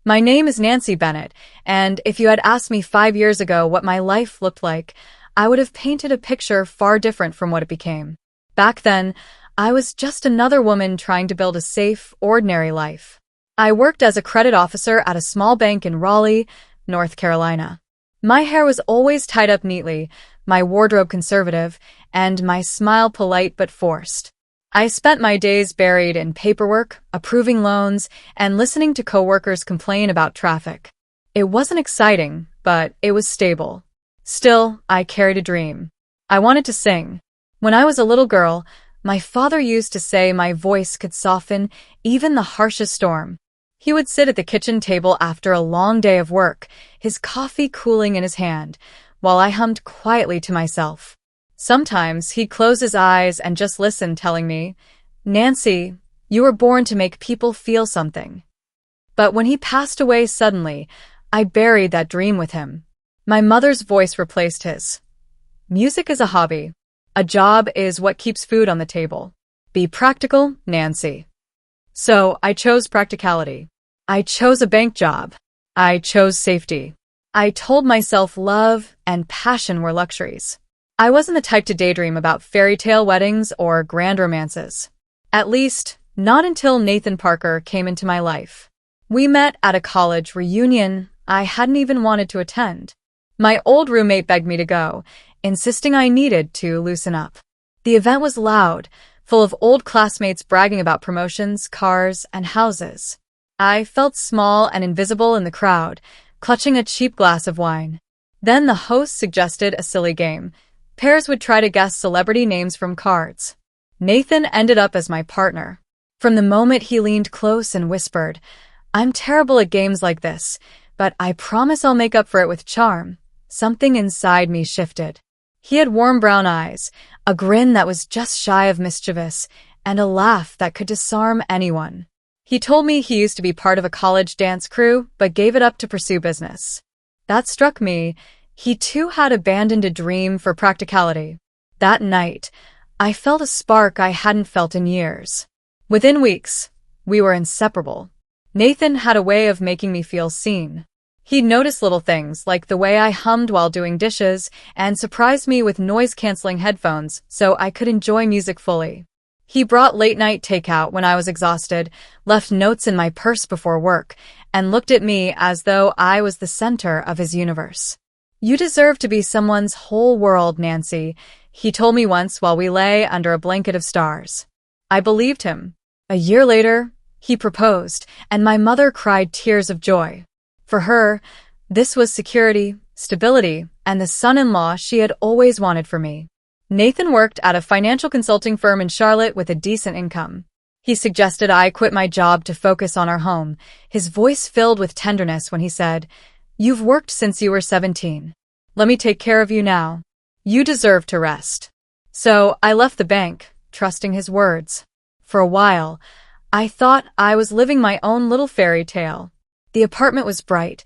My name is Nancy Bennett, and if you had asked me 5 years ago what my life looked like, I would have painted a picture far different from what it became. Back then, I was just another woman trying to build a safe, ordinary life. I worked as a credit officer at a small bank in Raleigh, North Carolina. My hair was always tied up neatly, my wardrobe conservative, and my smile polite but forced. I spent my days buried in paperwork, approving loans, and listening to coworkers complain about traffic. It wasn't exciting, but it was stable. Still, I carried a dream. I wanted to sing. When I was a little girl, my father used to say my voice could soften even the harshest storm. He would sit at the kitchen table after a long day of work, his coffee cooling in his hand, while I hummed quietly to myself. Sometimes he'd close his eyes and just listen, telling me, "Nancy, you were born to make people feel something." But when he passed away suddenly, I buried that dream with him. My mother's voice replaced his. Music is a hobby. A job is what keeps food on the table. Be practical, Nancy. So I chose practicality. I chose a bank job. I chose safety. I told myself love and passion were luxuries. I wasn't the type to daydream about fairy tale weddings or grand romances. At least, not until Nathan Parker came into my life. We met at a college reunion I hadn't even wanted to attend. My old roommate begged me to go, insisting I needed to loosen up. The event was loud, full of old classmates bragging about promotions, cars, and houses. I felt small and invisible in the crowd, clutching a cheap glass of wine. Then the host suggested a silly game. Pairs would try to guess celebrity names from cards. Nathan ended up as my partner. From the moment he leaned close and whispered, "I'm terrible at games like this, but I promise I'll make up for it with charm," something inside me shifted. He had warm brown eyes, a grin that was just shy of mischievous, and a laugh that could disarm anyone. He told me he used to be part of a college dance crew, but gave it up to pursue business. That struck me. He too had abandoned a dream for practicality. That night, I felt a spark I hadn't felt in years. Within weeks, we were inseparable. Nathan had a way of making me feel seen. He'd notice little things, like the way I hummed while doing dishes, and surprised me with noise-canceling headphones so I could enjoy music fully. He brought late-night takeout when I was exhausted, left notes in my purse before work, and looked at me as though I was the center of his universe. "You deserve to be someone's whole world, Nancy," he told me once while we lay under a blanket of stars. I believed him. A year later, he proposed, and my mother cried tears of joy. For her, this was security, stability, and the son-in-law she had always wanted for me. Nathan worked at a financial consulting firm in Charlotte with a decent income. He suggested I quit my job to focus on our home, his voice filled with tenderness when he said, "You've worked since you were 17. Let me take care of you now. You deserve to rest." So I left the bank, trusting his words. For a while, I thought I was living my own little fairy tale. The apartment was bright.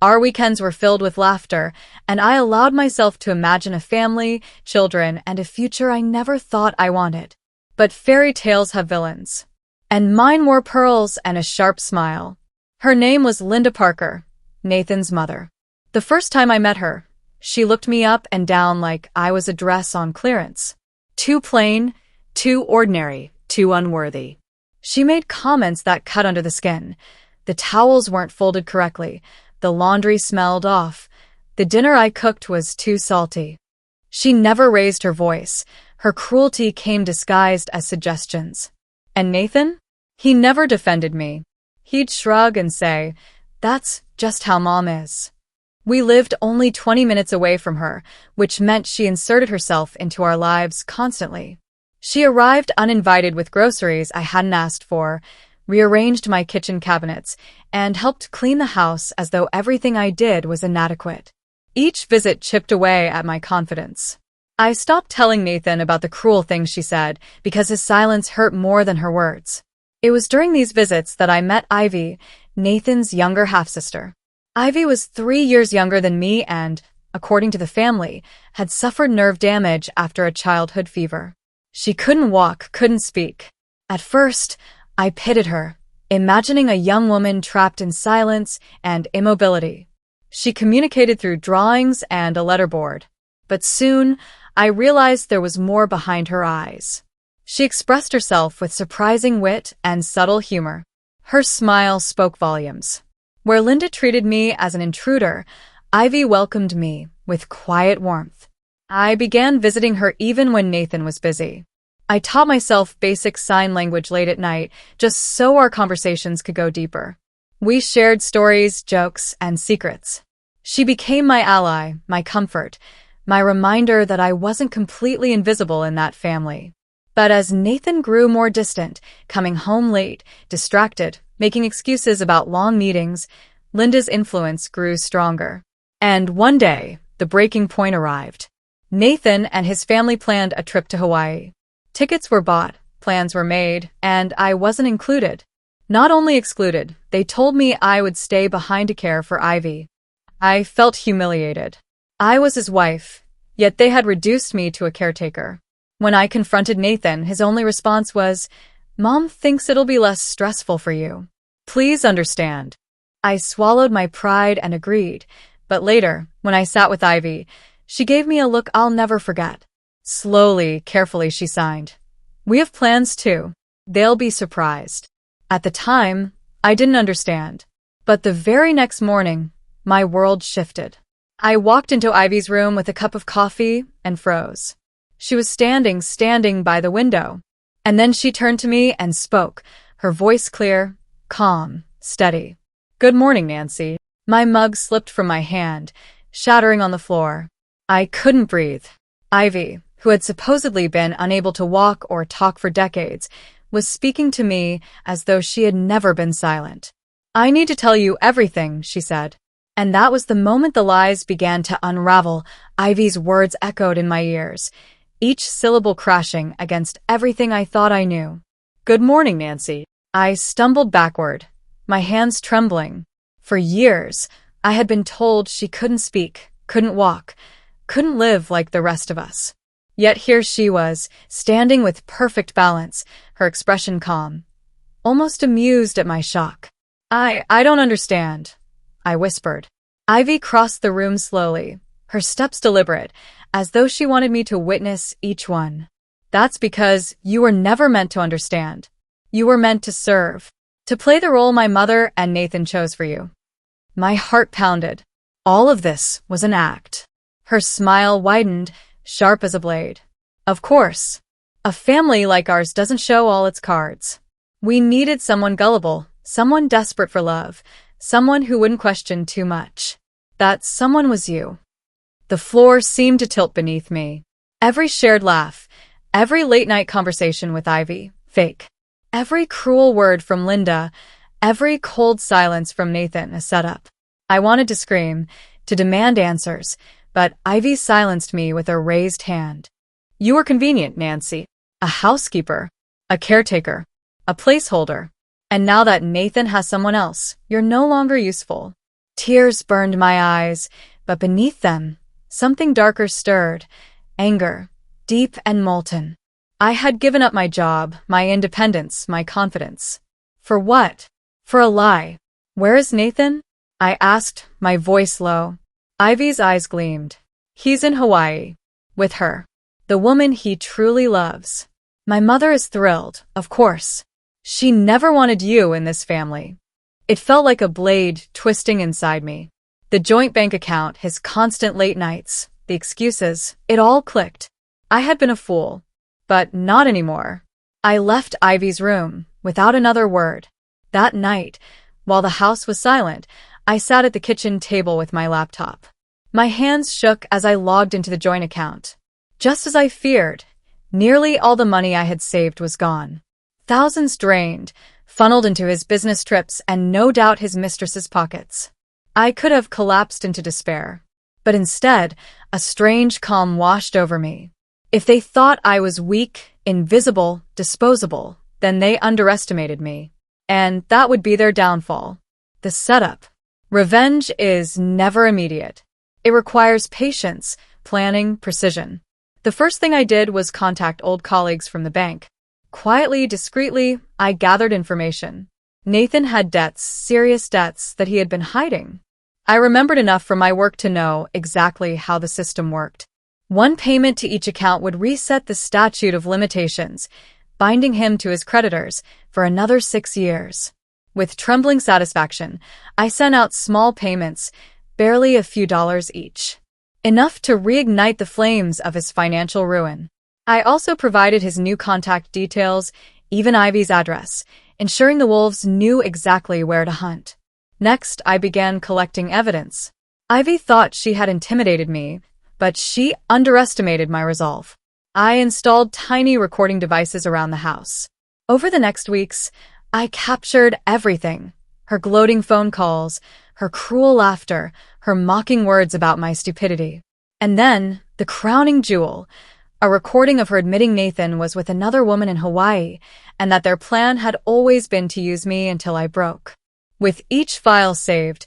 Our weekends were filled with laughter, and I allowed myself to imagine a family, children, and a future I never thought I wanted. But fairy tales have villains. And mine wore pearls and a sharp smile. Her name was Linda Parker, Nathan's mother. The first time I met her, she looked me up and down like I was a dress on clearance. Too plain, too ordinary, too unworthy. She made comments that cut under the skin. The towels weren't folded correctly. The laundry smelled off. The dinner I cooked was too salty. She never raised her voice. Her cruelty came disguised as suggestions. And Nathan? He never defended me. He'd shrug and say, "That's just how Mom is." We lived only 20 minutes away from her, which meant she inserted herself into our lives constantly. She arrived uninvited with groceries I hadn't asked for, rearranged my kitchen cabinets, and helped clean the house as though everything I did was inadequate. Each visit chipped away at my confidence. I stopped telling Nathan about the cruel things she said because his silence hurt more than her words. It was during these visits that I met Ivy, Nathan's younger half-sister. Ivy was 3 years younger than me and, according to the family, had suffered nerve damage after a childhood fever. She couldn't walk, couldn't speak. At first, I pitied her, imagining a young woman trapped in silence and immobility. She communicated through drawings and a letterboard. But soon, I realized there was more behind her eyes. She expressed herself with surprising wit and subtle humor. Her smile spoke volumes. Where Linda treated me as an intruder, Ivy welcomed me with quiet warmth. I began visiting her even when Nathan was busy. I taught myself basic sign language late at night, just so our conversations could go deeper. We shared stories, jokes, and secrets. She became my ally, my comfort, my reminder that I wasn't completely invisible in that family. But as Nathan grew more distant, coming home late, distracted, making excuses about long meetings, Linda's influence grew stronger. And one day, the breaking point arrived. Nathan and his family planned a trip to Hawaii. Tickets were bought, plans were made, and I wasn't included. Not only excluded, they told me I would stay behind to care for Ivy. I felt humiliated. I was his wife, yet they had reduced me to a caretaker. When I confronted Nathan, his only response was, "Mom thinks it'll be less stressful for you. Please understand." I swallowed my pride and agreed, but later, when I sat with Ivy, she gave me a look I'll never forget. Slowly, carefully, she signed. "We have plans too. They'll be surprised." At the time, I didn't understand. But the very next morning, my world shifted. I walked into Ivy's room with a cup of coffee and froze. She was standing by the window. And then she turned to me and spoke, her voice clear, calm, steady. "Good morning, Nancy." My mug slipped from my hand, shattering on the floor. I couldn't breathe. Ivy, who had supposedly been unable to walk or talk for decades, was speaking to me as though she had never been silent. "I need to tell you everything," she said. And that was the moment the lies began to unravel. Ivy's words echoed in my ears, each syllable crashing against everything I thought I knew. "Good morning, Nancy." I stumbled backward, my hands trembling. For years, I had been told she couldn't speak, couldn't walk, couldn't live like the rest of us. Yet here she was, standing with perfect balance, her expression calm, almost amused at my shock. I don't understand," I whispered. Ivy crossed the room slowly, her steps deliberate, as though she wanted me to witness each one. "That's because you were never meant to understand. You were meant to serve, to play the role my mother and Nathan chose for you." My heart pounded. All of this was an act. Her smile widened, sharp as a blade. "Of course. A family like ours doesn't show all its cards. We needed someone gullible, someone desperate for love, someone who wouldn't question too much. That someone was you." The floor seemed to tilt beneath me. Every shared laugh, every late-night conversation with Ivy, fake. Every cruel word from Linda, every cold silence from Nathan, a setup. I wanted to scream, to demand answers, but Ivy silenced me with a raised hand. "You were convenient, Nancy. A housekeeper, a caretaker, a placeholder. And now that Nathan has someone else, you're no longer useful." Tears burned my eyes, but beneath them, something darker stirred, anger, deep and molten. I had given up my job, my independence, my confidence. For what? For a lie. "Where is Nathan?" I asked, my voice low. Ivy's eyes gleamed. "He's in Hawaii. With her. The woman he truly loves." My mother is thrilled, of course. She never wanted you in this family. It felt like a blade twisting inside me. The joint bank account, his constant late nights, the excuses, it all clicked. I had been a fool. But not anymore. I left Ivy's room, without another word. That night, while the house was silent, I sat at the kitchen table with my laptop. My hands shook as I logged into the joint account. Just as I feared, nearly all the money I had saved was gone. Thousands drained, funneled into his business trips and no doubt his mistress's pockets. I could have collapsed into despair. But instead, a strange calm washed over me. If they thought I was weak, invisible, disposable, then they underestimated me. And that would be their downfall. The setup. Revenge is never immediate. It requires patience, planning, precision. The first thing I did was contact old colleagues from the bank. Quietly, discreetly, I gathered information. Nathan had debts, serious debts that he had been hiding. I remembered enough from my work to know exactly how the system worked. One payment to each account would reset the statute of limitations, binding him to his creditors for another 6 years. With trembling satisfaction, I sent out small payments, barely a few dollars each, enough to reignite the flames of his financial ruin. I also provided his new contact details, even Ivy's address, ensuring the wolves knew exactly where to hunt. Next, I began collecting evidence. Ivy thought she had intimidated me, but she underestimated my resolve. I installed tiny recording devices around the house. Over the next weeks, I captured everything: her gloating phone calls, her cruel laughter, her mocking words about my stupidity. And then, the crowning jewel, a recording of her admitting Nathan was with another woman in Hawaii, and that their plan had always been to use me until I broke. With each file saved,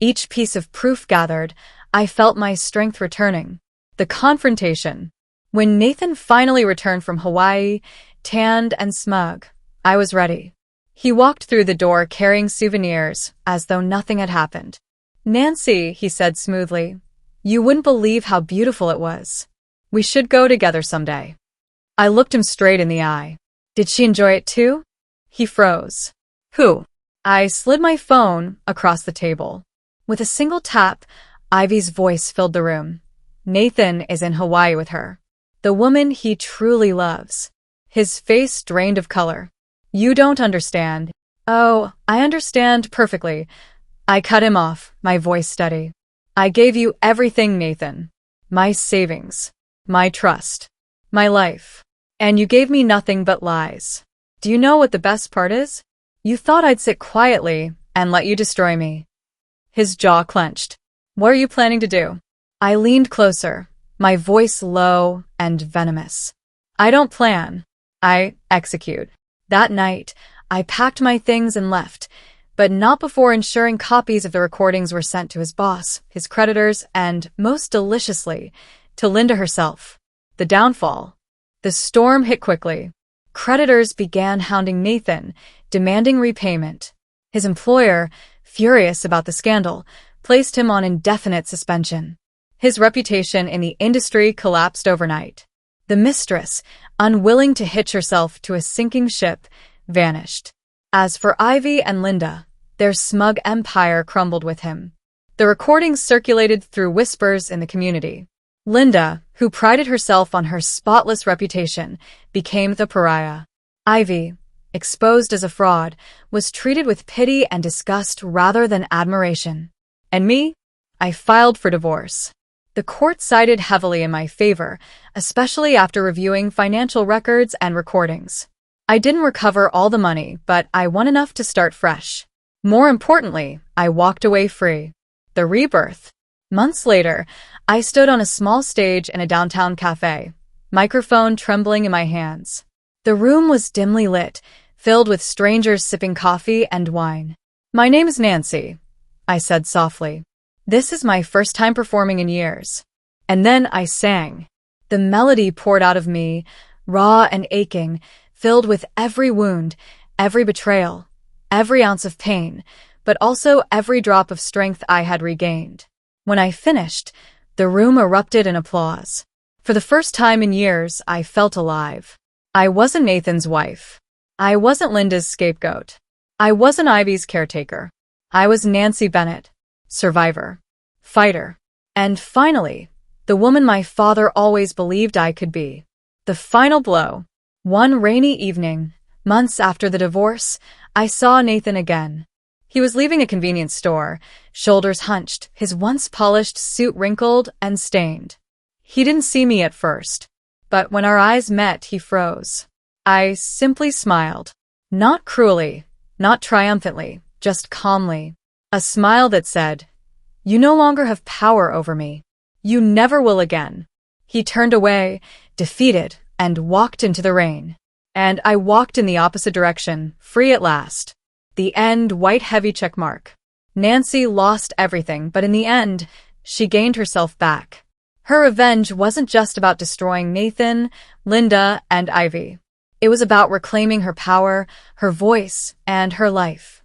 each piece of proof gathered, I felt my strength returning. The confrontation. When Nathan finally returned from Hawaii, tanned and smug, I was ready. He walked through the door carrying souvenirs, as though nothing had happened. "Nancy," he said smoothly, "you wouldn't believe how beautiful it was. We should go together someday." I looked him straight in the eye. Did she enjoy it too? He froze. Who? I slid my phone across the table. With a single tap, Ivy's voice filled the room. "Nathan is in Hawaii with her. The woman he truly loves." His face drained of color. "You don't understand." "Oh, I understand perfectly." I cut him off, my voice steady. "I gave you everything, Nathan. My savings, my trust, my life. And you gave me nothing but lies. Do you know what the best part is? You thought I'd sit quietly and let you destroy me." His jaw clenched. "What are you planning to do?" I leaned closer, my voice low and venomous. "I don't plan. I execute." That night, I packed my things and left, but not before ensuring copies of the recordings were sent to his boss, his creditors, and, most deliciously, to Linda herself. The downfall. The storm hit quickly. Creditors began hounding Nathan, demanding repayment. His employer, furious about the scandal, placed him on indefinite suspension. His reputation in the industry collapsed overnight. The mistress, unwilling to hitch herself to a sinking ship, vanished. As for Ivy and Linda, their smug empire crumbled with him. The recordings circulated through whispers in the community. Linda, who prided herself on her spotless reputation, became the pariah. Ivy, exposed as a fraud, was treated with pity and disgust rather than admiration. And me? I filed for divorce. The court sided heavily in my favor, especially after reviewing financial records and recordings. I didn't recover all the money, but I won enough to start fresh. More importantly, I walked away free. The rebirth. Months later, I stood on a small stage in a downtown cafe, microphone trembling in my hands. The room was dimly lit, filled with strangers sipping coffee and wine. "My name is Nancy," I said softly. "This is my first time performing in years." And then I sang. The melody poured out of me, raw and aching, filled with every wound, every betrayal, every ounce of pain, but also every drop of strength I had regained. When I finished, the room erupted in applause. For the first time in years, I felt alive. I wasn't Nathan's wife. I wasn't Linda's scapegoat. I wasn't Ivy's caretaker. I was Nancy Bennett, survivor, fighter, and finally, the woman my father always believed I could be. The final blow. One rainy evening, months after the divorce, I saw Nathan again. He was leaving a convenience store, shoulders hunched, his once polished suit wrinkled and stained. He didn't see me at first, but when our eyes met, he froze. I simply smiled. Not cruelly, not triumphantly, just calmly. A smile that said, "You no longer have power over me. You never will again." He turned away, defeated, and walked into the rain. And I walked in the opposite direction, free at last. The end, white heavy check mark. Nancy lost everything, but in the end, she gained herself back. Her revenge wasn't just about destroying Nathan, Linda, and Ivy. It was about reclaiming her power, her voice, and her life.